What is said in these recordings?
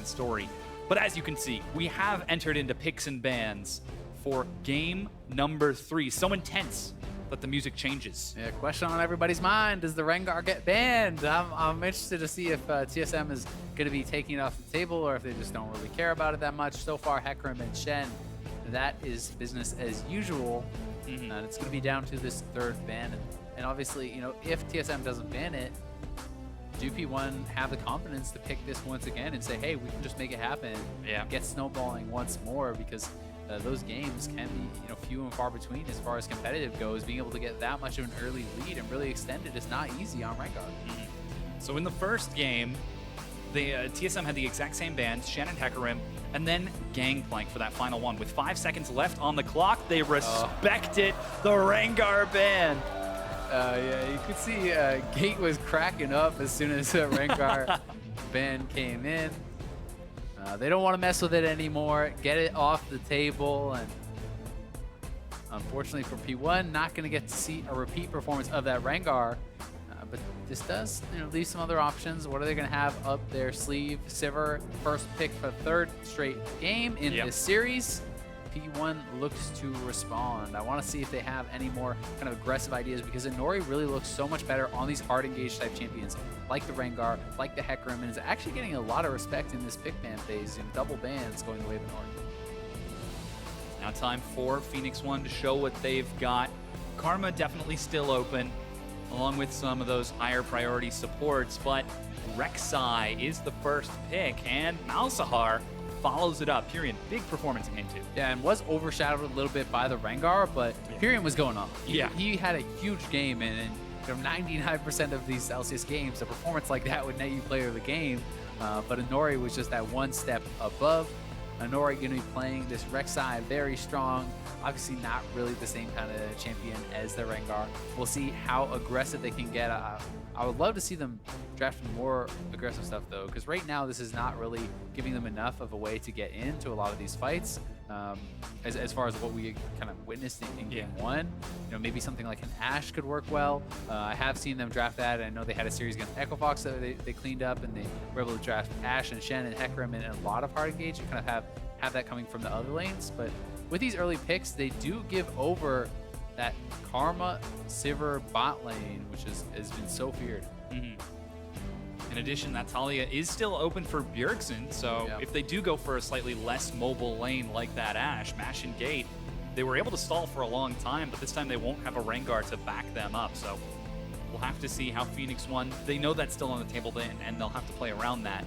different story. But as you can see, we have entered into picks and bans for game number 3. So intense that the music changes. Yeah, question on everybody's mind, does the Rengar get banned? I'm interested to see if TSM is going to be taking it off the table or if they just don't really care about it that much. So far, Hecarim and Shen, that is business as usual. And it's going to be down to this 3rd ban. And obviously, you know, if TSM doesn't ban it, do P1 have the confidence to pick this once again and say, hey, we can just make it happen, get snowballing once more, because those games can be, you know, few and far between as far as competitive goes. Being able to get that much of an early lead and really extend it is not easy on Rengar. So in the first game, the TSM had the exact same bans, Shen and Hecarim, and then Gangplank for that final one. With 5 seconds left on the clock, they respected the Rengar ban. Yeah, you could see Gate was cracking up as soon as Rengar ban came in. They don't want to mess with it anymore. Get it off the table. And unfortunately for P1, not going to get to see a repeat performance of that Rengar. But this does, you know, leave some other options. What are they going to have up their sleeve? Sivir, first pick for 3rd straight game in this series. P1 looks to respond. I want to see if they have any more kind of aggressive ideas, because Inori really looks so much better on these hard engaged type champions like the Rengar, like the Hecarim, and is actually getting a lot of respect in this pick ban phase, in double bans going the way of Inori. Now time for Phoenix1 to show what they've got. Karma definitely still open, along with some of those higher priority supports, but Rek'Sai is the first pick, and Malzahar follows it up. Pyrion, big performance in game 2. Yeah, and was overshadowed a little bit by the Rengar, but Pyrion was going off. Yeah. He had a huge game, and you know, 99% of these LCS games, a performance like that would net you player of the game. But Inori was just that one step above. Inori going to be playing this Rek'Sai very strong. Obviously not really the same kind of champion as the Rengar. We'll see how aggressive they can get. I would love to see them draft more aggressive stuff, though, because right now this is not really giving them enough of a way to get into a lot of these fights. As far as what we kind of witnessed in game 1, you know, maybe something like an Ashe could work well. I have seen them draft that. I know they had a series against Echo Fox that they cleaned up, and they were able to draft Ashe and Shen and Hecarim in a lot of hard engage. You kind of have that coming from the other lanes, but with these early picks, they do give over that Karma Sivir bot lane, which has been so feared. In addition, that Talia is still open for Bjergsen, so if they do go for a slightly less mobile lane like that Ashe, Mash and Gate, they were able to stall for a long time, but this time they won't have a Rengar to back them up, so we'll have to see how Phoenix1, they know that's still on the table then, and they'll have to play around that.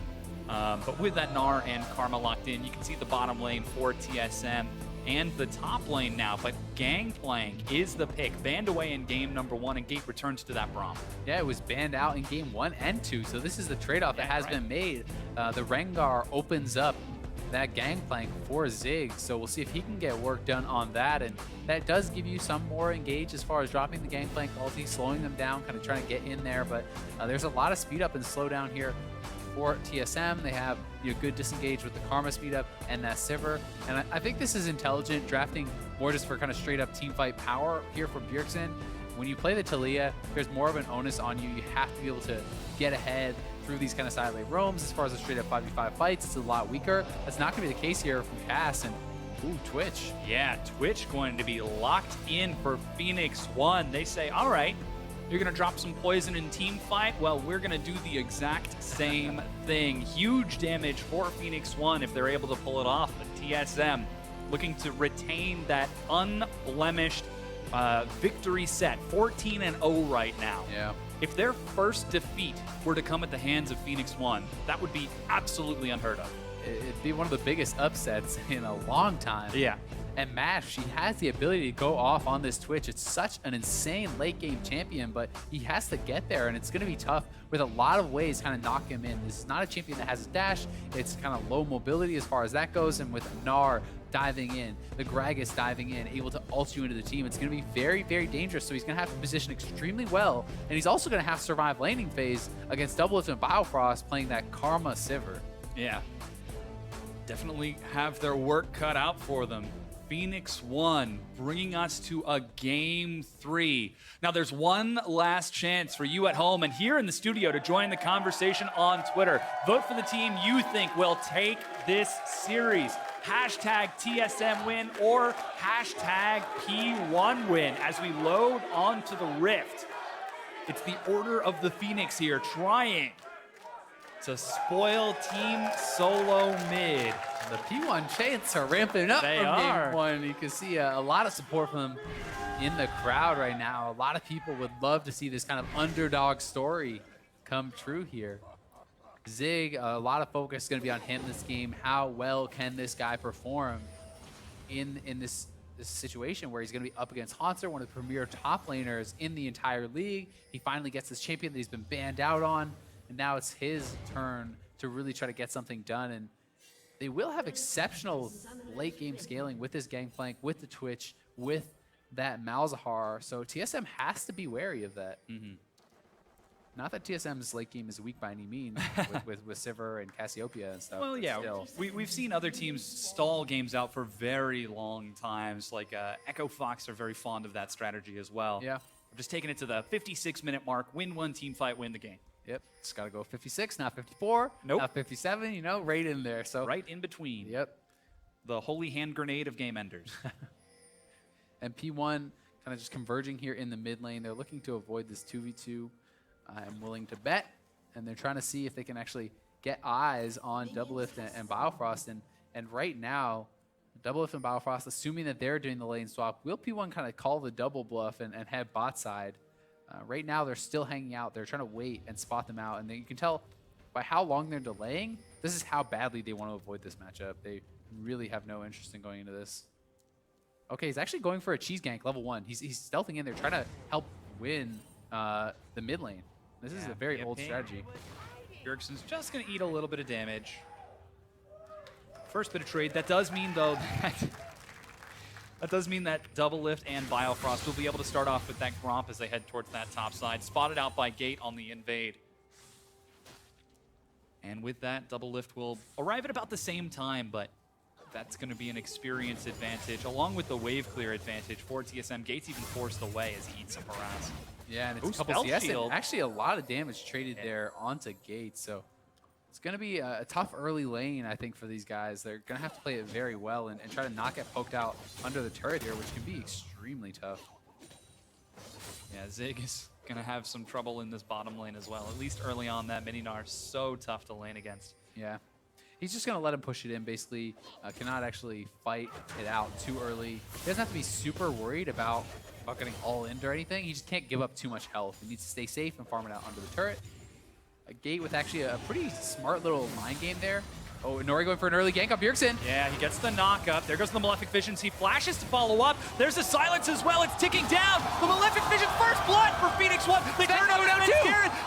But with that Gnar and Karma locked in, you can see the bottom lane for TSM and the top lane now, but Gangplank is the pick. Banned away in game number 1, and Gate returns to that Braum. Yeah, it was banned out in game 1 and 2, so this is the trade-off that has been made. The Rengar opens up that Gangplank for Zig, so we'll see if he can get work done on that, and that does give you some more engage as far as dropping the Gangplank ulti, slowing them down, kind of trying to get in there, but there's a lot of speed up and slow down here for TSM. They have, you know, good disengage with the Karma speed up and that Sivir, and I think this is intelligent, drafting more just for kind of straight up team fight power here from Bjergsen. When you play the Talia, there's more of an onus on you. You have to be able to get ahead through these kind of side lane roams. As far as the straight up 5v5 fights, it's a lot weaker. That's not going to be the case here from Cass, and ooh, Twitch. Yeah, Twitch going to be locked in for Phoenix1. They say, all right, you're going to drop some poison in team fight? Well, we're going to do the exact same thing. Huge damage for Phoenix1 if they're able to pull it off. But TSM looking to retain that unblemished victory set. 14-0 right now. Yeah. If their first defeat were to come at the hands of Phoenix1, that would be absolutely unheard of. It'd be one of the biggest upsets in a long time. Yeah. And Mash, he has the ability to go off on this Twitch. It's such an insane late game champion, but he has to get there, and it's going to be tough with a lot of ways kind of knock him in. This is not a champion that has a dash. It's kind of low mobility as far as that goes, and with Gnar diving in, the Gragas diving in, able to ult you into the team, it's going to be very, very dangerous. So he's going to have to position extremely well, and he's also going to have to survive laning phase against Doublelift and Biofrost playing that Karma Sivir. Yeah. Definitely have their work cut out for them. Phoenix1 bringing us to a game 3. Now there's one last chance for you at home and here in the studio to join the conversation on Twitter. Vote for the team you think will take this series. Hashtag TSM win or hashtag P1 win as we load onto the Rift. It's the Order of the Phoenix here trying to spoil Team SoloMid. The P1 chants are ramping up They from are. game 1. You can see a lot of support from them in the crowd right now. A lot of people would love to see this kind of underdog story come true here. Zig, a lot of focus is going to be on him this game. How well can this guy perform in this situation where he's going to be up against Haunter, one of the premier top laners in the entire league. He finally gets this champion that he's been banned out on, and now it's his turn to really try to get something done. And they will have exceptional late game scaling with this Gangplank, with the Twitch, with that Malzahar. So TSM has to be wary of that. Not that TSM's late game is weak by any means with Sivir and Cassiopeia and stuff. Well, yeah, we've seen other teams stall games out for very long times. Like Echo Fox are very fond of that strategy as well. Yeah. We're just taking it to the 56-minute mark, win one team fight, win the game. Yep, it's got to go 56, not 54, Nope. not 57, you know, right in there. So Right in between. Yep. The holy hand grenade of game enders. And P1 kind of just converging here in the mid lane. They're looking to avoid this 2v2. I'm willing to bet, and they're trying to see if they can actually get eyes on Doublelift and Biofrost. And right now, Doublelift and Biofrost, assuming that they're doing the lane swap, will P1 kind of call the double bluff and head bot side? Right now, they're still hanging out. They're trying to wait and spot them out. And then you can tell by how long they're delaying, this is how badly they want to avoid this matchup. They really have no interest in going into this. Okay, he's actually going for a cheese gank, level 1. He's stealthing in there, trying to help win the mid lane. This is a very old strategy. Bjergsen's just going to eat a little bit of damage. First bit of trade. That does mean, though, that does mean that Doublelift and Biofrost will be able to start off with that Gromp as they head towards that top side. Spotted out by Gate on the invade. And with that, Doublelift will arrive at about the same time, but that's going to be an experience advantage, along with the wave clear advantage for TSM. Gate's even forced away as he eats some harass. Yeah, and it's Ooh, a couple spell CS, shield. and actually a lot of damage traded there onto Gate. So it's going to be a tough early lane, I think, for these guys. They're going to have to play it very well and try to not get poked out under the turret here, which can be extremely tough. Yeah, Zig is going to have some trouble in this bottom lane as well. At least early on, that Mininar is so tough to lane against. Yeah. He's just going to let him push it in, basically. Cannot actually fight it out too early. He doesn't have to be super worried about getting all in or anything. He just can't give up too much health. He needs to stay safe and farm it out under the turret. A Gate with actually a pretty smart little mind game there. Oh, Nori going for an early gank on Bjergsen. Yeah, he gets the knock up. There goes the Malefic Visions. He flashes to follow up. There's the silence as well. It's ticking down. The Malefic Vision, first blood for Phoenix1. They turn over down too.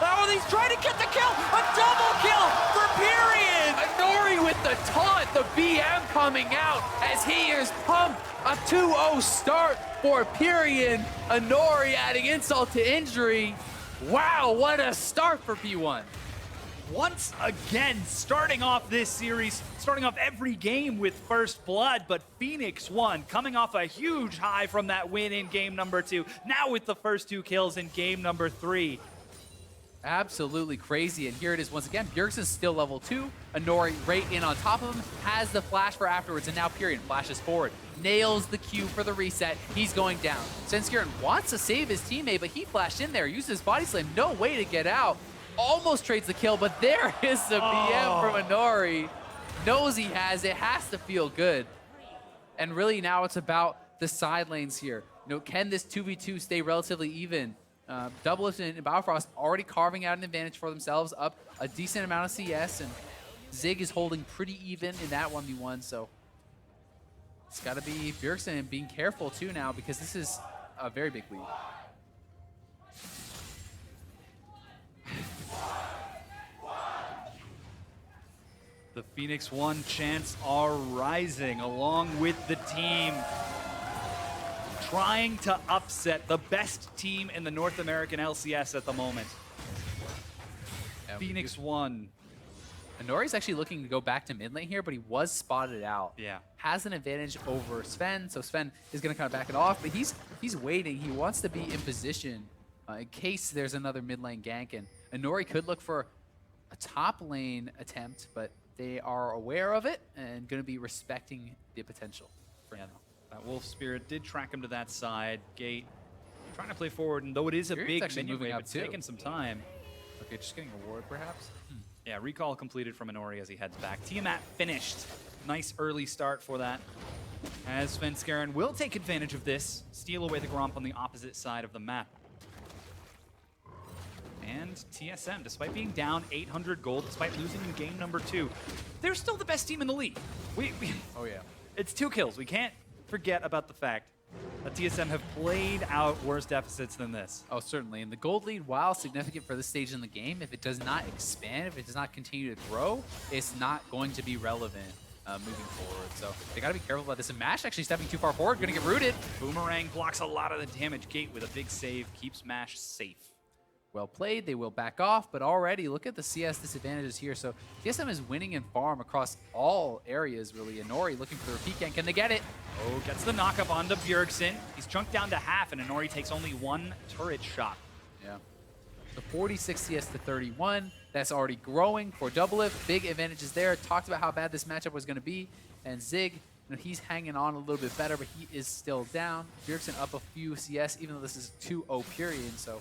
Oh, he's trying to get the kill. A double kill for Period. Nori with the taunt. The BM coming out as he is pumped. A 2-0 start for Period. Nori adding insult to injury. Wow, what a start for P1. Once again, starting off this series, starting off every game with first blood, but Phoenix1 coming off a huge high from that win in game number 2, now with the first 2 kills in game number 3. Absolutely crazy, and here it is once again. Bjergsen's still level 2. Nori right in on top of him, has the flash for afterwards, and now Period flashes forward. Nails the Q for the reset. He's going down. Senskiren wants to save his teammate, but he flashed in there, uses his body slam, no way to get out. Almost trades the kill, but there is the BM from Nori. Knows he has it, has to feel good. And really now it's about the side lanes here. You know, can this 2v2 stay relatively even? Doublelift and Biofrost already carving out an advantage for themselves, up a decent amount of CS, and Zig is holding pretty even in that 1v1, so it's got to be Bjergsen and being careful too now, because this is a very big lead. The Phoenix1 chants are rising along with the team, trying to upset the best team in the North American LCS at the moment. Yeah, Phoenix1 Inori's actually looking to go back to mid lane here, but he was spotted out. Yeah. Has an advantage over Sven, so Sven is going to kind of back it off, but he's waiting. He wants to be in position in case there's another mid lane gank, and Inori could look for a top lane attempt, but they are aware of it and going to be respecting the potential for now. That Wolf Spirit did track him to that side. Gate trying to play forward, and though it is a big minion wave, it's taking some time. Okay, just getting a ward perhaps? Yeah, recall completed from Inori as he heads back. Tiamat finished. Nice early start for that. As Svenskeren will take advantage of this, steal away the Gromp on the opposite side of the map. And TSM, despite being down 800 gold, despite losing in game number 2, they're still the best team in the league. Oh yeah. It's 2 kills. We can't forget about the fact that TSM have played out worse deficits than this. Oh, certainly. And the gold lead, while significant for this stage in the game, if it does not expand, if it does not continue to grow, it's not going to be relevant moving forward. So they got to be careful about this. And Mash actually stepping too far forward, going to get rooted. Boomerang blocks a lot of the damage. Gate with a big save keeps Mash safe. Well played. They will back off, but already look at the CS disadvantages here. So TSM is winning in farm across all areas, really. Inori looking for the repeat gank. Can they get it? Oh, gets the knock up onto Bjergsen. He's chunked down to half, and Inori takes only 1 turret shot. Yeah. So 46 CS to 31. That's already growing for Doublelift. Big advantages there. Talked about how bad this matchup was going to be. And Zig, he's hanging on a little bit better, but he is still down. Bjergsen up a few CS, even though this is 2-0 period. So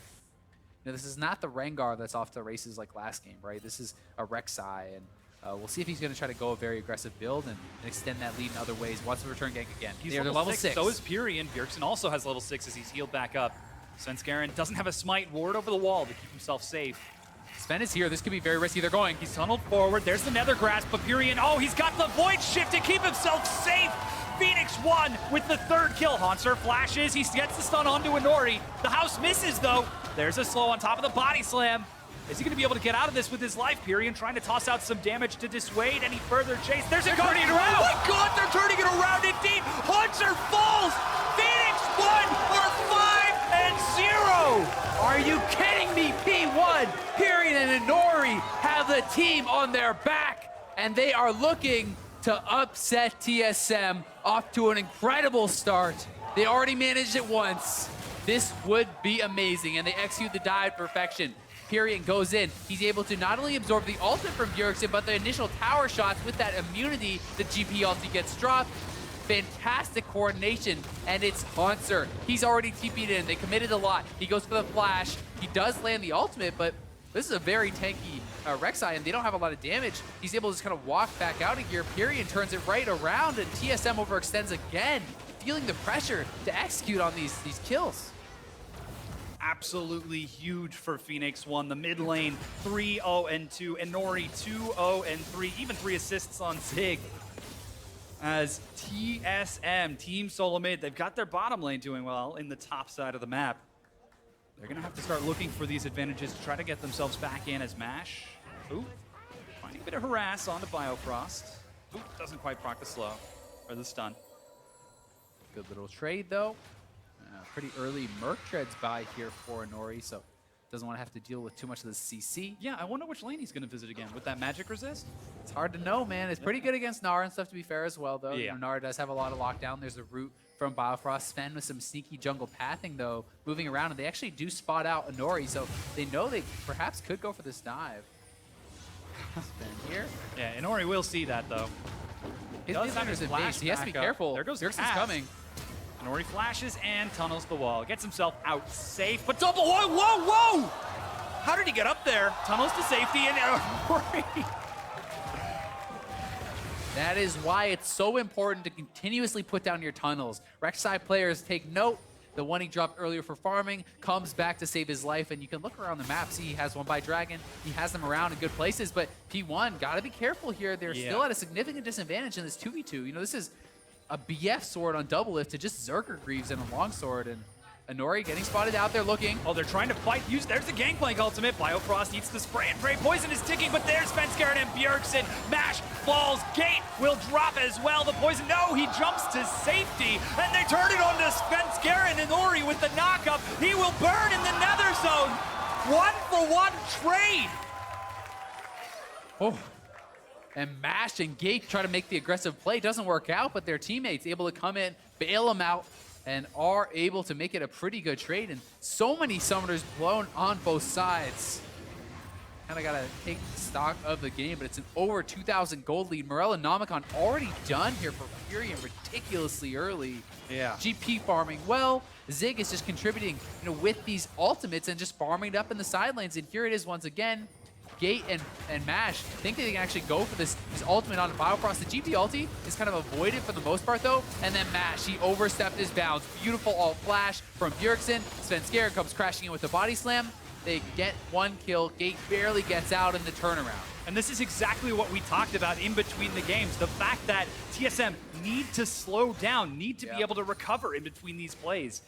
this is not the Rengar that's off to races like last game, right? This is a Rek'Sai, and we'll see if he's going to try to go a very aggressive build and extend that lead in other ways. Wants to return gank again. He's level 6. So is Pyrian. Bjergsen also has level 6 as he's healed back up. Svenskeren doesn't have a smite ward over the wall to keep himself safe. Sven is here. This could be very risky. They're going. He's tunneled forward. There's the Nether Grasp, but Pyrian, oh, he's got the Void Shift to keep himself safe. Phoenix1 with the 3rd kill. Haunter flashes. He gets the stun onto Inori. The house misses, though. There's a slow on top of the body slam. Is he going to be able to get out of this with his life? Pyrian trying to toss out some damage to dissuade any further chase. There's a turning it around. Oh my God, they're turning it around indeed. Haunter falls. Phoenix1 are 5-0. Are you kidding me? P1, Pyrian and Inori have the team on their back, and they are looking to upset TSM off to an incredible start. They already managed it once. This would be amazing, and they execute the dive to perfection. Pyrian goes in. He's able to not only absorb the ultimate from Bjergsen, but the initial tower shots with that immunity, the GP ulti gets dropped. Fantastic coordination, and it's Haunter. He's already TP'd in. They committed a lot. He goes for the flash. He does land the ultimate, but this is a very tanky Rek'Sai, and they don't have a lot of damage. He's able to just kind of walk back out of here. Pyrian turns it right around, and TSM overextends again, feeling the pressure to execute on these kills. Absolutely huge for Phoenix1. The mid lane 3-0-2, Inori 2-0-3, even 3 assists on Zig. As TSM, Team SoloMid, they've got their bottom lane doing well in the top side of the map. They're going to have to start looking for these advantages to try to get themselves back in as Mash. Ooh, finding a bit of harass onto Biofrost. Ooh, doesn't quite proc the slow, or the stun. Good little trade, though. Pretty early Merc treads by here for Inori, so doesn't want to have to deal with too much of the CC. Yeah, I wonder which lane he's going to visit again. With that magic resist? It's hard to know, man. It's pretty good against Nara and stuff, to be fair, as well, though. Yeah. Nara does have a lot of lockdown. There's a root from Biofrost. Sven with some sneaky jungle pathing, though, moving around, and they actually do spot out Inori, so they know they perhaps could go for this dive. Sven here. Yeah, Inori will see that, though. His defender's in base. He has to be careful. There goes Bjergsen's coming. Inori flashes and tunnels the wall. Gets himself out safe, but double, whoa! How did he get up there? Tunnels to safety and Inori. That is why it's so important to continuously put down your tunnels. Rek'Sai players take note. The one he dropped earlier for farming comes back to save his life, and you can look around the map, see he has one by Dragon. He has them around in good places, but P1, gotta be careful here. They're still at a significant disadvantage in this 2v2. This is a BF sword on Doublelift to just Zerker Greaves and a longsword, and Inori getting spotted out there looking. Oh, they're trying to fight. There's the Gangplank ultimate. Biofrost eats the spray and pray. Poison is ticking, but there's Svenskeren and Bjergsen. Mash falls. Gate will drop as well. The poison, no, he jumps to safety, and they turn it on to Svenskeren. Inori with the knockup. He will burn in the Nether Zone. 1-for-1 trade. Oh, And Mash and Gate try to make the aggressive play. Doesn't work out, but their teammates able to come in, bail them out, and are able to make it a pretty good trade. And so many summoners blown on both sides. Kind of got to take stock of the game, but it's an over 2,000 gold lead. Morel and Nomicon already done here for Furion ridiculously early. Yeah. GP farming well. Zig is just contributing, with these ultimates and just farming it up in the side lanes. And here it is once again. Gate and Mash think they can actually go for this ultimate on Biofrost. The GP ulti is kind of avoided for the most part though. And then Mash, he overstepped his bounds. Beautiful alt flash from Bjergsen. Svenskeren comes crashing in with the body slam. They get one kill. Gate barely gets out in the turnaround. And this is exactly what we talked about in between the games. The fact that TSM need to slow down, need to be able to recover in between these plays.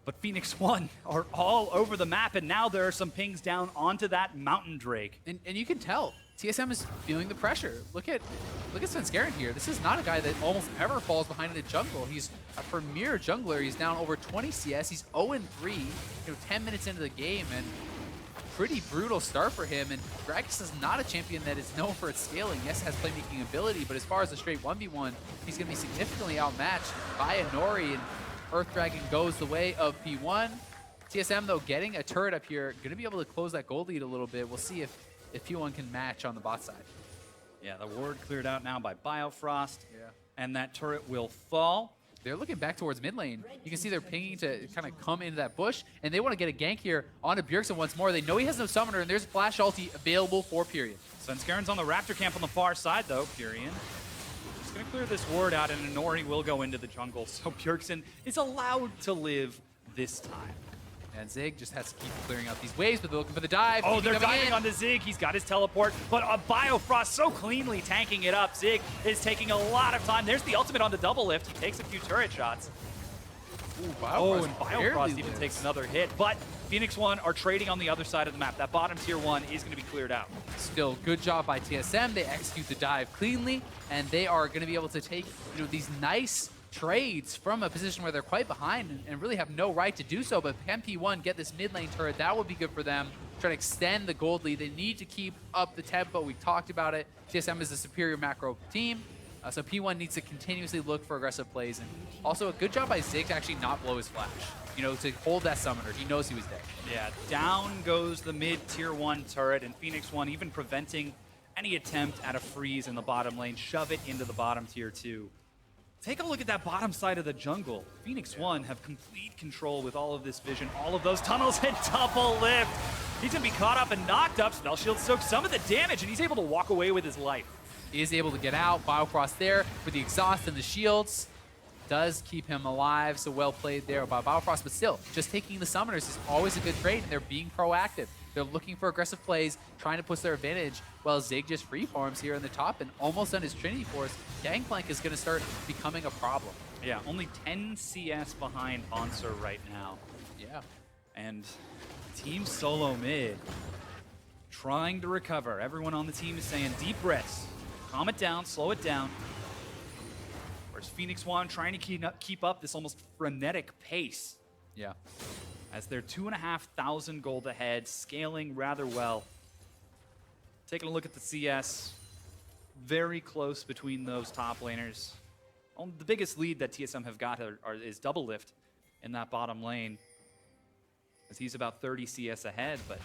But Phoenix1 are all over the map, and now there are some pings down onto that Mountain Drake. And you can tell, TSM is feeling the pressure. Look at Svenskeren here. This is not a guy that almost ever falls behind in the jungle. He's a premier jungler. He's down over 20 CS. He's 0-3, 10 minutes into the game, and pretty brutal start for him. And Gragas is not a champion that is known for its scaling. Yes, has playmaking ability, but as far as a straight 1v1, he's going to be significantly outmatched by Nori, and Earth Dragon goes the way of P1. TSM, though, getting a turret up here, going to be able to close that gold lead a little bit. We'll see if P1 can match on the bot side. Yeah, the ward cleared out now by Biofrost, and that turret will fall. They're looking back towards mid lane. You can see they're pinging to kind of come into that bush, and they want to get a gank here onto Bjergsen once more. They know he has no summoner, and there's a flash ulti available for Furion. Svenskeren's on the Raptor camp on the far side, though. Furion is going to clear this ward out, and Nori will go into the jungle, so Bjergsen is allowed to live this time. And Zig just has to keep clearing out these waves, but they're looking for the dive. Oh, they're diving onto Zig. He's got his teleport, but Biofrost so cleanly tanking it up. Zig is taking a lot of time. There's the ultimate on the double lift. He takes a few turret shots. Ooh, and Biofrost even takes another hit. But Phoenix1 are trading on the other side of the map. That bottom tier 1 is going to be cleared out. Still, good job by TSM. They execute the dive cleanly, and they are going to be able to take these nice trades from a position where they're quite behind and really have no right to do so. But can P1 get this mid lane turret, that would be good for them. Try to extend the gold lead. They need to keep up the tempo. We talked about it. TSM is a superior macro team. So P1 needs to continuously look for aggressive plays. And also a good job by Zig to actually not blow his flash. To hold that summoner. He knows he was dead. Yeah, down goes the mid tier 1 turret, and Phoenix1 even preventing any attempt at a freeze in the bottom lane. Shove it into the bottom tier 2. Take a look at that bottom side of the jungle. Phoenix1 have complete control with all of this vision, all of those tunnels, and double lift. He's going to be caught up and knocked up. Spell Shield soaks some of the damage, and he's able to walk away with his life. He is able to get out. Biofrost there with the exhaust and the shields. Does keep him alive, so well played there by Biofrost. But still, just taking the summoners is always a good trade, and they're being proactive. They're looking for aggressive plays, trying to push their advantage, while Zig just free farms here in the top and almost on his Trinity Force. Gangplank is going to start becoming a problem. Yeah, only 10 CS behind Answer right now. Yeah. And Team SoloMid trying to recover. Everyone on the team is saying deep breaths. Calm it down, slow it down. Whereas Phoenix1 trying to keep up this almost frenetic pace. Yeah. As they're 2,500 gold ahead, scaling rather well. Taking a look at the CS, very close between those top laners. The biggest lead that TSM have got is double lift in that bottom lane, as he's about 30 CS ahead, but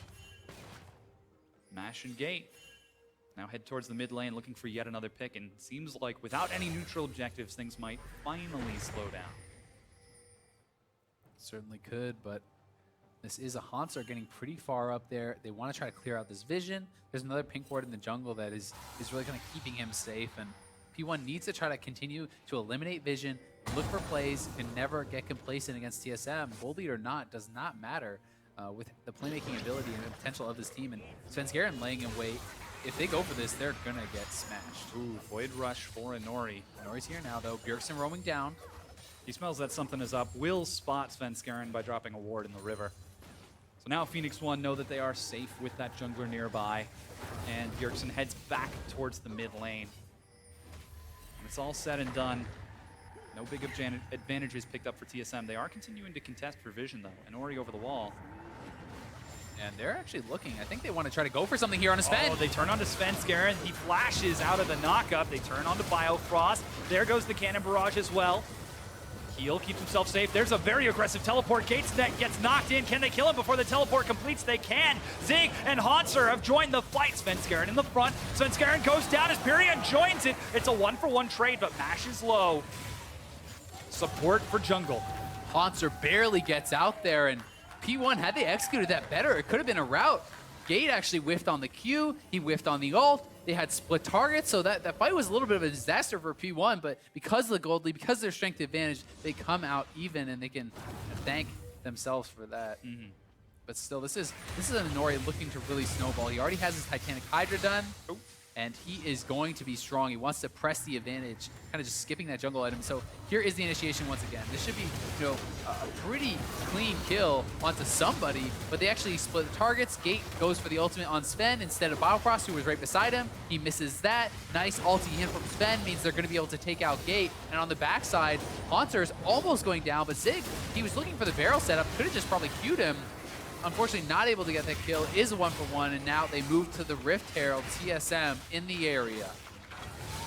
Mash and Gate now head towards the mid lane looking for yet another pick, and seems like without any neutral objectives, things might finally slow down. Certainly could, but this is a Hansar getting pretty far up there. They want to try to clear out this vision. There's another pink ward in the jungle that is really kind of keeping him safe, and P1 needs to try to continue to eliminate vision, look for plays, can never get complacent against TSM. Gold lead or not, does not matter with the playmaking ability and the potential of this team. And Svenskeren laying in wait. If they go for this, they're going to get smashed. Ooh, Void Rush for Nori. Nori's here now, though. Bjergsen roaming down. He smells that something is up. Will spot Svenskeren by dropping a ward in the river. So now Phoenix1 know that they are safe with that jungler nearby. And Bjergsen heads back towards the mid lane. When it's all said and done, no big advantages picked up for TSM. They are continuing to contest for vision, though. And Ori over the wall. And they're actually looking. I think they want to try to go for something here on a Sven. Oh, they turn onto Sven Skaren. He flashes out of the knockup. They turn onto Biofrost. There goes the Cannon Barrage as well. Heal keeps himself safe. There's a very aggressive teleport. Gates that gets knocked in. Can they kill him before the teleport completes? They can. Zig and Hanser have joined the fight. Sven Skaren in the front. Sven Skaren goes down as Pyrion joins it. It's a 1-for-1 trade, but Mash is low. Support for jungle. Hanser barely gets out there, and P1, had they executed that better, it could have been a rout. Gate actually whiffed on the Q, he whiffed on the ult, they had split targets, so that fight was a little bit of a disaster for P1, but because of the gold lead, because of their strength advantage, they come out even, and they can thank themselves for that. But still, this is an Inori looking to really snowball. He already has his Titanic Hydra done. And he is going to be strong. He wants to press the advantage, kind of just skipping that jungle item. So here is the initiation once again. This should be, you know, a pretty clean kill onto somebody, but they actually split the targets. Gate goes for the ultimate on Sven instead of Biofrost, who was right beside him. He misses that. Nice ulti in from Sven means they're going to be able to take out Gate. And on the backside, Haunter's almost going down, but Zig, he was looking for the barrel setup, could have just probably queued him. Unfortunately, not able to get that kill, is a 1-for-1, and now they move to the Rift Herald TSM in the area.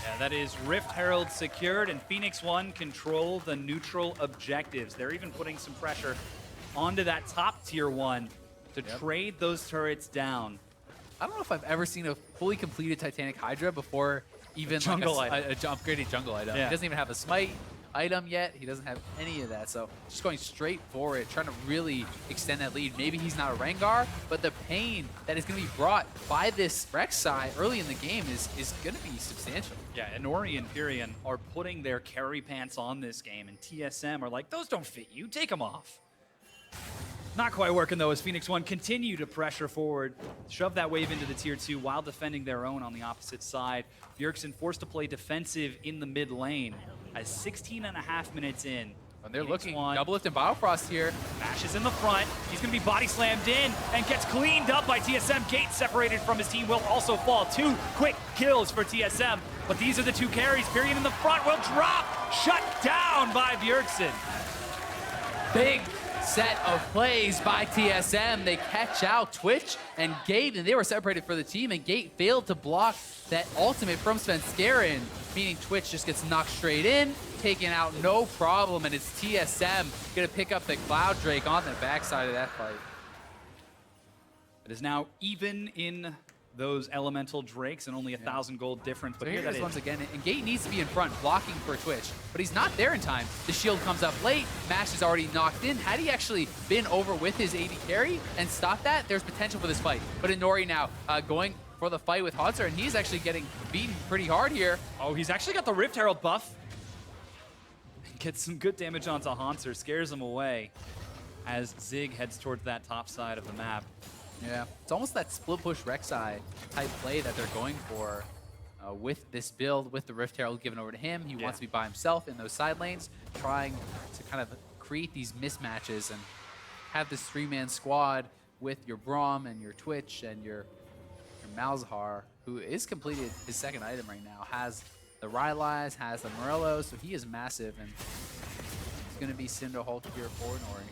Yeah, that is Rift Herald secured, and Phoenix1 control the neutral objectives. They're even putting some pressure onto that top tier 1 to trade those turrets down. I don't know if I've ever seen a fully completed Titanic Hydra before even jungle like a upgraded jungle item. Yeah. He doesn't even have a smite item yet. He doesn't have any of that. So just going straight for it, trying to really extend that lead. Maybe he's not a Rengar, but the pain that is going to be brought by this Rek'Sai early in the game is going to be substantial. Yeah, Inori and Pyrion are putting their carry pants on this game, and TSM are like, those don't fit you, take them off. Not quite working though, as Phoenix1 continue to pressure forward, shove that wave into the tier 2 while defending their own on the opposite side. Bjergsen forced to play defensive in the mid lane as 16.5 minutes in. And they're Phoenix1 looking double lift and Biofrost here. Mash is in the front. He's going to be body slammed in and gets cleaned up by TSM. Gate separated from his team will also fall. 2 quick kills for TSM. But these are the 2 carries. Pyrion in the front will drop. Shut down by Bjergsen. Big set of plays by TSM. They catch out Twitch and Gate, and they were separated for the team, and Gate failed to block that ultimate from Sven Skaren, meaning Twitch just gets knocked straight in, taken out no problem, and it's TSM gonna pick up the Cloud Drake on the backside of that fight. It is now even in those elemental drakes and only 1,000 gold difference. But So here here it that is is. once again, and Gate needs to be in front, blocking for Twitch, but he's not there in time. The shield comes up late, Mash is already knocked in. Had he actually been over with his AD carry and stopped that, there's potential for this fight. But Inori now going for the fight with Hanser, and he's actually getting beaten pretty hard here. Oh, he's actually got the Rift Herald buff. Gets some good damage onto Hanser, scares him away as Zig heads towards that top side of the map. Yeah, it's almost that split push Rek'Sai type play that they're going for with this build, with the Rift Herald given over to him. He wants to be by himself in those side lanes, trying to kind of create these mismatches and have this 3-man squad with your Braum and your Twitch and your Malzahar, who is completed his 2nd item right now, has the Rylai's, has the Morellos, so he is massive, and it's going to be Cinder Hulk here for Nori.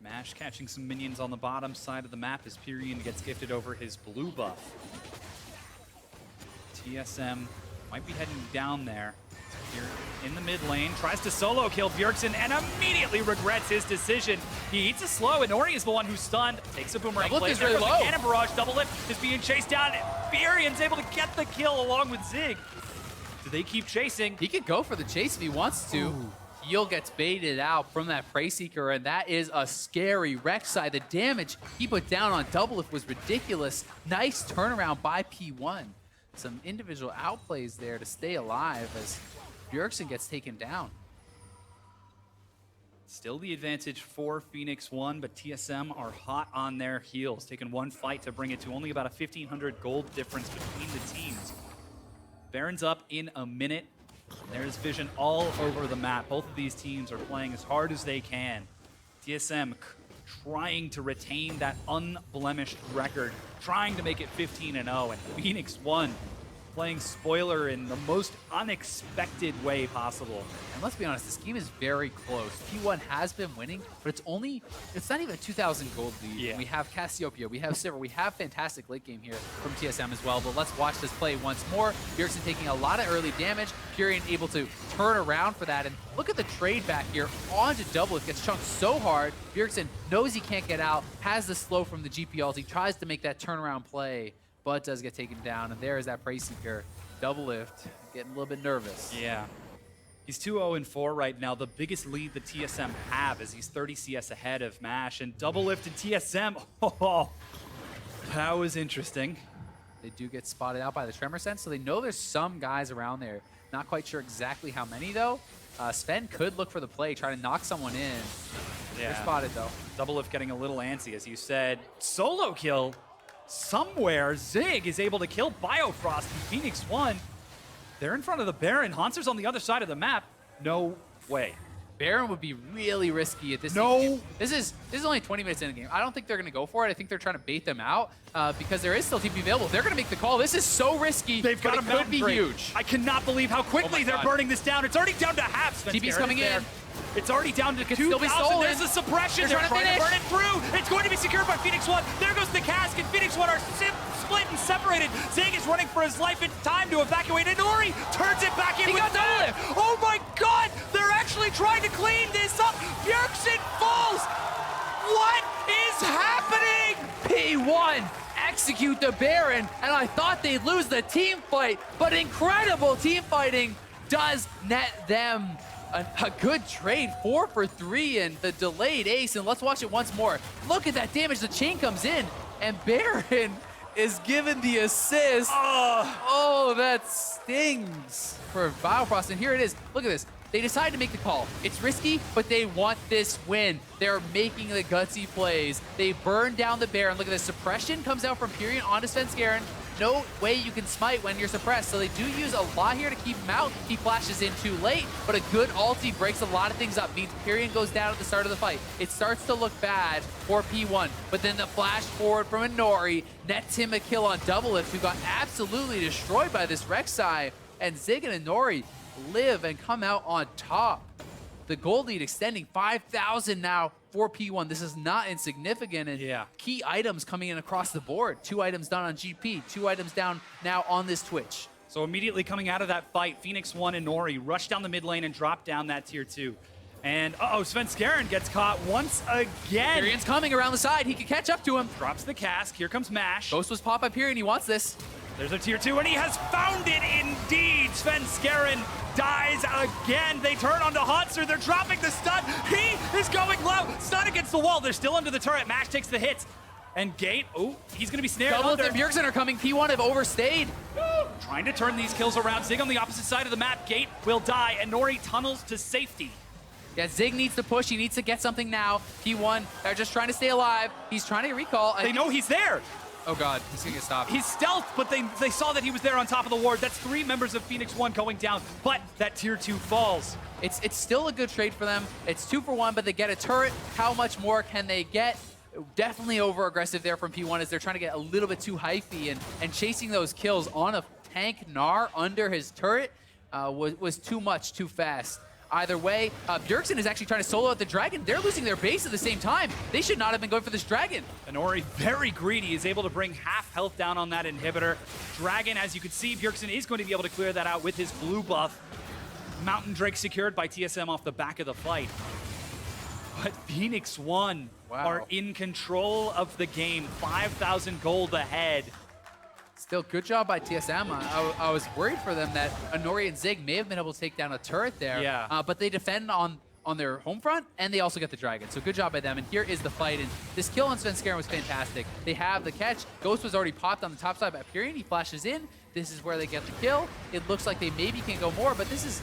Mash catching some minions on the bottom side of the map as Pyrion gets gifted over his blue buff. TSM might be heading down there. Here in the mid lane, tries to solo kill Bjergsen and immediately regrets his decision. He eats a slow, and Ori is the one who's stunned. Takes a boomerang Double play. lift is There really goes low. the Cannon Barrage. Double lift is being chased down. Pyrion's able to get the kill along with Zig. Do they keep chasing? He could go for the chase if he wants to. Ooh. Heal gets baited out from that Prey Seeker, and that is a scary Rek'Sai. The damage he put down on Double Lift was ridiculous. Nice turnaround by P1. Some individual outplays there to stay alive as Bjergsen gets taken down. Still the advantage for Phoenix1, but TSM are hot on their heels, taking one fight to bring it to only about a 1,500 gold difference between the teams. Baron's up in a minute. There's vision all over the map. Both of these teams are playing as hard as they can. TSM trying to retain that unblemished record, trying to make it 15-0, and Phoenix1 playing spoiler in the most unexpected way possible. And let's be honest, this game is very close. P1 has been winning, but it's not even a 2,000 gold lead. Yeah. We have Cassiopeia, we have Sivir, we have fantastic late game here from TSM as well, but let's watch this play once more. Bjergsen taking a lot of early damage, Furion able to turn around for that, and look at the trade back here onto Double. It gets chunked so hard, Bjergsen knows he can't get out, has the slow from the GP ult, he tries to make that turnaround play, but does get taken down, and there is that Praise Seeker. Double lift, getting a little bit nervous. Yeah. He's 2-0-4 right now. The biggest lead the TSM have is he's 30 CS ahead of MASH, and double lift and TSM. Oh, that was interesting. They do get spotted out by the Tremor Sense, so they know there's some guys around there. Not quite sure exactly how many, though. Sven could look for the play, try to knock someone in. Yeah. They're spotted, though. Double lift getting a little antsy, as you said. Solo kill. Somewhere, Zig is able to kill Biofrost and Phoenix1. They're in front of the Baron. Hanser's on the other side of the map. No way. Baron would be really risky at this No. game. This is only 20 minutes in the game. I don't think they're going to go for it. I think they're trying to bait them out because there is still TP available. They're going to make the call. This is so risky. They've got a but it could be break. huge. I cannot believe how quickly they're God. burning this down. It's already down to half. TP's coming in. It's already down to still be 2,000. stolen. There's a suppression. They're They're trying to trying to burn it through. It's going to be secured by Phoenix1. There goes the cask, and Phoenix1 are split and separated. Zig is running for his life. It's time to evacuate. And Nori turns it back in. He got double lift. Oh my God! They're actually trying to clean this up. Bjergsen falls. What is happening? P1 execute the Baron, and I thought they'd lose the team fight, but incredible team fighting does net them a good trade. 4 for 3 and the delayed ace, and let's watch it once more. Look at that damage. The chain comes in, and Baron is given the assist. Oh, that stings for Biofrost, and here it is. Look at this. They decide to make the call. It's risky, but they want this win. They're making the gutsy plays. They burn down the Baron. Look at this. Suppression comes out from Furion onto Svenskeren. No way you can smite when you're suppressed, so they do use a lot here to keep him out. He flashes in too late, but a good ulti breaks a lot of things up. Means Furion goes down at the start of the fight. It starts to look bad for P1, but then the flash forward from Inori nets him a kill on Double Lift, who got absolutely destroyed by this Rek'Sai, and Zig and Inori live and come out on top. The gold lead extending 5,000 now for P1. This is not insignificant, and key items coming in across the board. 2 items down on GP, 2 items down now on this Twitch. So immediately coming out of that fight, Phoenix1 and Nori rush down the mid lane and drop down that tier 2. And Svenskeren gets caught once again. Furion's coming around the side. He can catch up to him. Drops the cask. Here comes MASH. Ghost was popped by Furion. He wants this. There's a tier 2, and he has found it indeed. Svenskeren dies again. They turn onto Hanser. They're dropping the stun. He is going low. Stun against the wall. They're still under the turret. MASH takes the hits. And Gate, he's going to be snared Double under. and Bjergsen are coming. P1 have overstayed. Trying to turn these kills around. Zig on the opposite side of the map. Gate will die, and Nori tunnels to safety. Yeah, Zig needs to push. He needs to get something now. P1 are just trying to stay alive. He's trying to recall. They know he's there. Oh God, he's gonna get stopped. He's stealth, but they saw that he was there on top of the ward. That's 3 members of Phoenix1 going down, but that tier 2 falls. It's still a good trade for them. It's 2 for 1, but they get a turret. How much more can they get? Definitely over aggressive there from P1 as they're trying to get a little bit too hyphy, and chasing those kills on a tank Gnar under his turret was too much, too fast. Either way, Bjergsen is actually trying to solo out the dragon. They're losing their base at the same time. They should not have been going for this dragon. Inori, very greedy, is able to bring half health down on that inhibitor. Dragon, as you can see, Bjergsen is going to be able to clear that out with his blue buff. Mountain Drake secured by TSM off the back of the fight. But Phoenix1 are in control of the game. 5,000 gold ahead. Still, good job by TSM. I was worried for them that Inori and Zig may have been able to take down a turret there. But they defend on their home front, and they also get the dragon. So good job by them. And here is the fight. And this kill on Svenskeren was fantastic. They have the catch. Ghost was already popped on the top side by Furion. He flashes in. This is where they get the kill. It looks like they maybe can go more, but this is,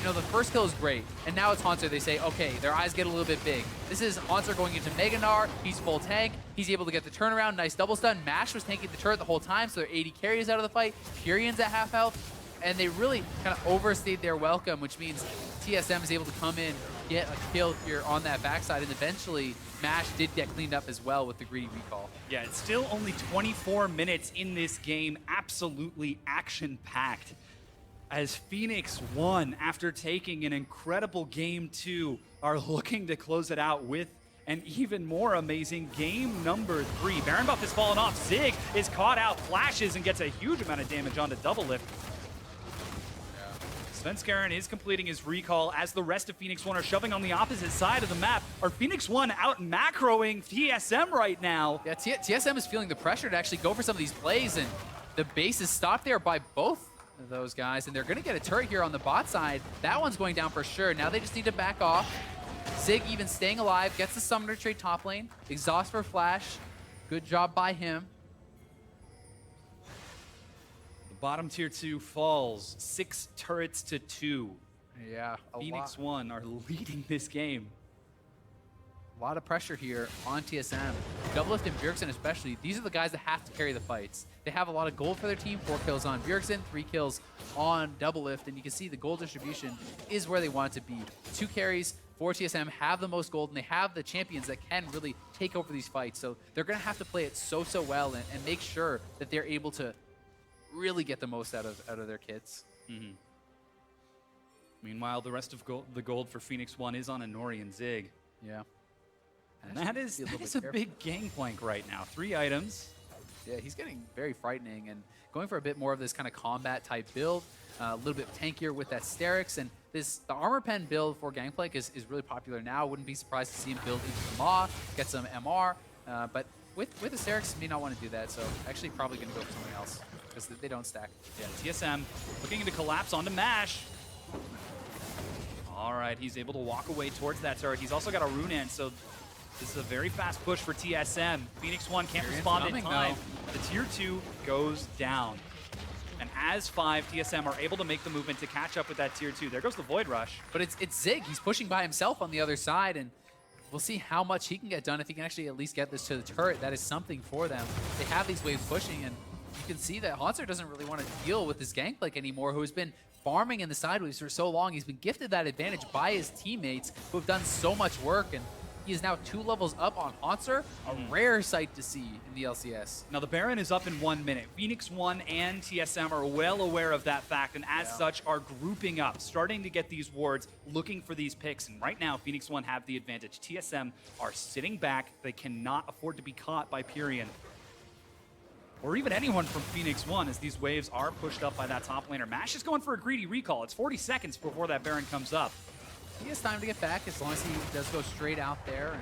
the first kill is great. And now it's Hanser. They say, okay, their eyes get a little bit big. This is Hanser going into Mega Gnar. He's full tank. He's able to get the turnaround. Nice double stun. MASH was tanking the turret the whole time, so their 80 carries out of the fight. Furion's at half health. And they really kind of overstayed their welcome, which means TSM is able to come in get a kill here on that backside, and eventually Mash did get cleaned up as well with the greedy recall. Yeah, it's still only 24 minutes in this game, absolutely action-packed. As Phoenix1, after taking an incredible game 2, are looking to close it out with an even more amazing game number 3. Baron buff has fallen off. Zig is caught out, flashes, and gets a huge amount of damage onto Double Lift. Svenskeren is completing his recall as the rest of Phoenix1 are shoving on the opposite side of the map. Are Phoenix1 out macroing TSM right now? Yeah, TSM is feeling the pressure to actually go for some of these plays, and the base is stopped there by both of those guys, and they're going to get a turret here on the bot side. That one's going down for sure. Now they just need to back off. Zig even staying alive, gets the summoner trade top lane. Exhaust for flash. Good job by him. The bottom tier 2 falls 6 turrets to 2. Yeah, Phoenix1 are leading this game. A lot of pressure here on TSM. Doublelift and Bjergsen especially, these are the guys that have to carry the fights. They have a lot of gold for their team, 4 kills on Bjergsen, 3 kills on Doublelift, and you can see the gold distribution is where they want it to be. 2 carries for TSM have the most gold, and they have the champions that can really take over these fights. So they're going to have to play it so well and make sure that they're able to really get the most out of their kids. Mm-hmm. Meanwhile, the rest of the gold for Phoenix1 is on Inori and Zig. Yeah. And that is a big gangplank right now. 3 items. Yeah, he's getting very frightening and going for a bit more of this kind of combat type build. A little bit tankier with that Sterix, and the armor pen build for Gangplank is really popular now. Wouldn't be surprised to see him build into the Maw, get some MR, but with the Sterix, may not want to do that, so actually probably going to go for something else because they don't stack. Yeah, TSM looking to collapse onto Mash. All right, he's able to walk away towards that turret. He's also got a Runan, so this is a very fast push for TSM. Phoenix1 can't respond in time. The tier 2 goes down. And as 5, TSM are able to make the movement to catch up with that tier 2. There goes the Void Rush. But it's Zig. He's pushing by himself on the other side, and we'll see how much he can get done if he can actually at least get this to the turret. That is something for them. They have these waves pushing, and you can see that Haunter doesn't really want to deal with this Gangplank anymore, who has been farming in the sideways for so long. He's been gifted that advantage by his teammates who have done so much work, and he is now 2 levels up on Haunter, a rare sight to see in the LCS. Now the Baron is up in 1 minute. Phoenix1 and TSM are well aware of that fact, and as such are grouping up, starting to get these wards, looking for these picks. And right now, Phoenix1 have the advantage. TSM are sitting back. They cannot afford to be caught by Pyrion, or even anyone from Phoenix1, as these waves are pushed up by that top laner. Mash is going for a greedy recall. It's 40 seconds before that Baron comes up. He has time to get back as long as he does go straight out there. And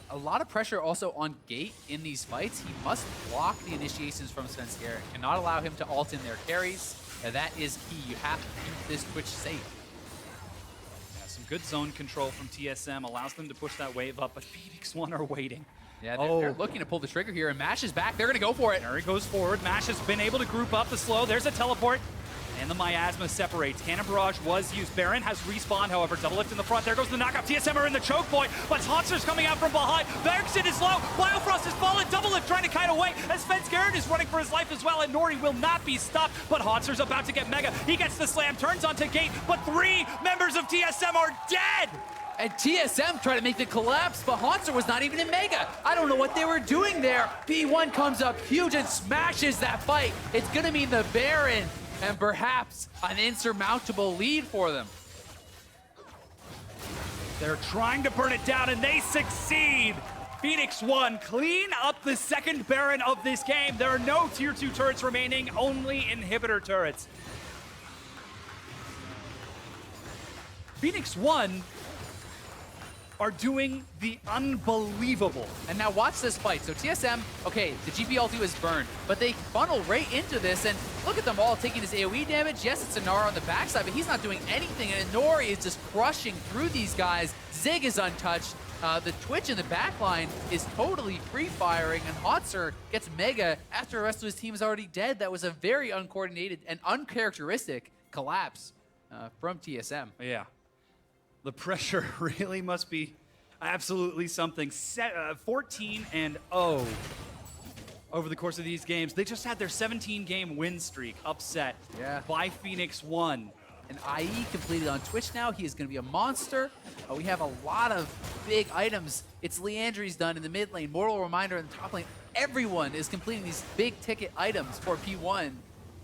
a lot of pressure also on Gate in these fights. He must block the initiations from Svenskeren. Cannot allow him to ult in their carries. And that is key. You have to keep this Twitch safe. Yeah, some good zone control from TSM allows them to push that wave up, but Phoenix1 are waiting. Yeah, they're looking to pull the trigger here, and Mash is back. They're going to go for it. There he goes forward. Mash has been able to group up the slow. There's a teleport. And the Miasma separates. Cannon Barrage was used. Baron has respawned, however. Doublelift in the front. There goes the knockout. TSM are in the choke point, but Haunter's coming out from behind. Bjergsen is low. Biofrost has fallen. Doublelift trying to kite away as Svenskeren is running for his life as well, and Nori will not be stopped, but Haunter's about to get mega. He gets the slam, turns onto Gate, but 3 members of TSM are dead! And TSM tried to make the collapse, but Haunter was not even in Mega. I don't know what they were doing there. B1 comes up huge and smashes that fight. It's going to mean the Baron and perhaps an insurmountable lead for them. They're trying to burn it down, and they succeed. Phoenix1 clean up the second Baron of this game. There are no tier 2 turrets remaining, only inhibitor turrets. Phoenix1 are doing the unbelievable. And now watch this fight. So TSM, okay, the GP ulti was burned, but they funnel right into this, and look at them all taking his AoE damage. Yes, it's Inara on the backside, but he's not doing anything, and Inori is just crushing through these guys. Zig is untouched. The Twitch in the backline is totally free-firing, and Haunter gets Mega after the rest of his team is already dead. That was a very uncoordinated and uncharacteristic collapse from TSM. Yeah. The pressure really must be absolutely something. 14-0 over the course of these games. They just had their 17-game win streak upset by Phoenix1. an IE completed on Twitch now. He is going to be a monster. We have a lot of big items. It's Leandry's done in the mid lane, Mortal Reminder in the top lane. Everyone is completing these big ticket items for P1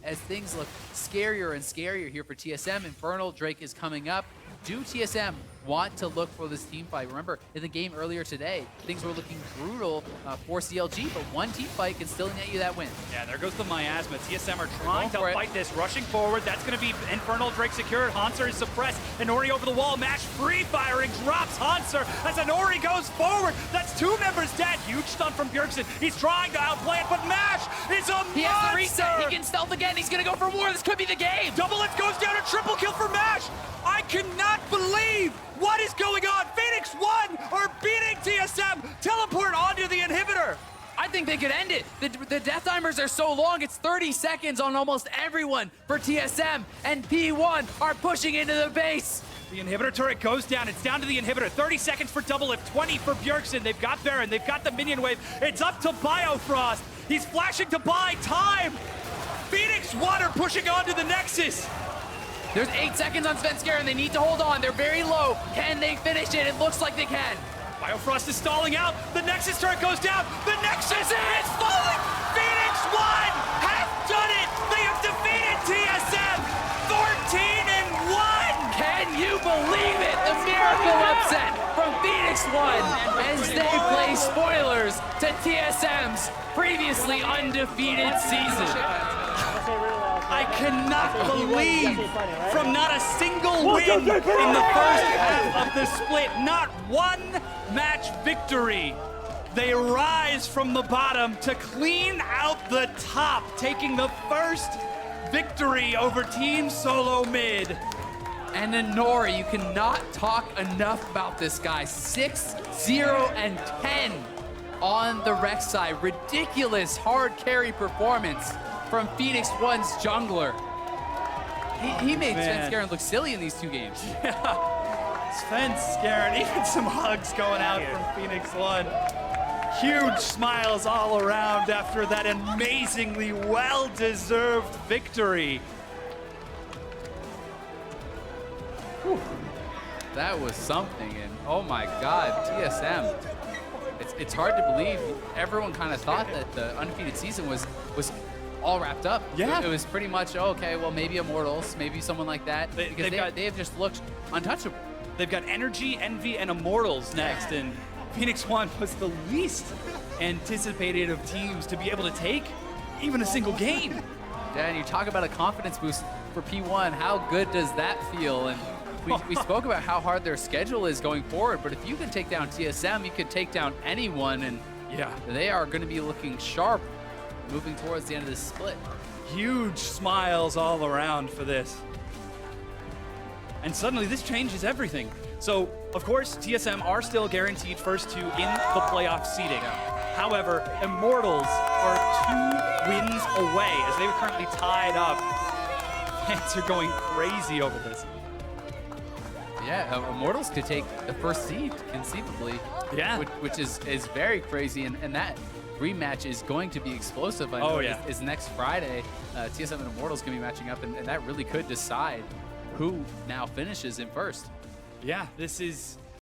as things look scarier and scarier here for TSM. Infernal Drake is coming up. Do TSM want to look for this team fight? Remember, in the game earlier today, things were looking brutal for CLG, but one team fight can still net you that win. Yeah, there goes the miasma. TSM are trying to fight this, rushing forward. That's going to be Infernal Drake secured. Hanser is suppressed. Inori over the wall. Mash free firing, drops Hanser as Inori goes forward. That's 2 members dead. Huge stun from Bjergsen. He's trying to outplay it, but Mash is a monster. He has the reset. He can stealth again. He's going to go for more. This could be the game. Double Lift goes down, a triple kill for Mash. I cannot believe what is going on. Phoenix1 are beating TSM. Teleport onto the inhibitor. I think they could end it. The death timers are so long, it's 30 seconds on almost everyone for TSM, and P1 are pushing into the base. The inhibitor turret goes down. It's down to the inhibitor. 30 seconds for Double Lift, 20 for Bjergsen. They've got Baron. They've got the minion wave. It's up to Biofrost. He's flashing to buy time. Phoenix1 are pushing onto the Nexus. There's 8 seconds on Svenskar, and they need to hold on. They're very low. Can they finish it? It looks like they can. Biofrost is stalling out. The Nexus turret goes down. The Nexus is falling. Phoenix1 have done it. They have defeated TSM 14-1. Can you believe it? The miracle upset from Phoenix1 as they play spoilers to TSM's previously undefeated season. I cannot believe from not a single win in the first half of the split, not one match victory. They rise from the bottom to clean out the top, taking the first victory over Team SoloMid. And Inori, you cannot talk enough about this guy. 6-0-10 on the Rex side. Ridiculous hard carry performance from Phoenix1's jungler. He made Svenskar look silly in these 2 games. Yeah, Svenskar, even some hugs going out from Phoenix1. Huge smiles all around after that amazingly well-deserved victory. Whew. That was something, and oh my God, TSM. It's hard to believe. Everyone kind of thought that the undefeated season was all wrapped up. Yeah. It was pretty much, oh, okay, well, maybe Immortals, maybe someone like that, because they have just looked untouchable. They've got Energy, Envy, and Immortals next, and Phoenix1 was the least anticipated of teams to be able to take even a single game. Yeah, and you talk about a confidence boost for P1. How good does that feel? And we spoke about how hard their schedule is going forward, but if you can take down TSM, you can take down anyone, and yeah, they are going to be looking sharp moving towards the end of this split. Huge smiles all around for this. And suddenly this changes everything. So, of course, TSM are still guaranteed first 2 in the playoff seeding. However, Immortals are 2 wins away as they are currently tied up. Fans are going crazy over this. Yeah, Immortals could take the first seed, conceivably. Yeah. Which is very crazy, and that rematch is going to be explosive. I know is next Friday. TSM and Immortals going to be matching up, and that really could decide who now finishes in first. Yeah, this is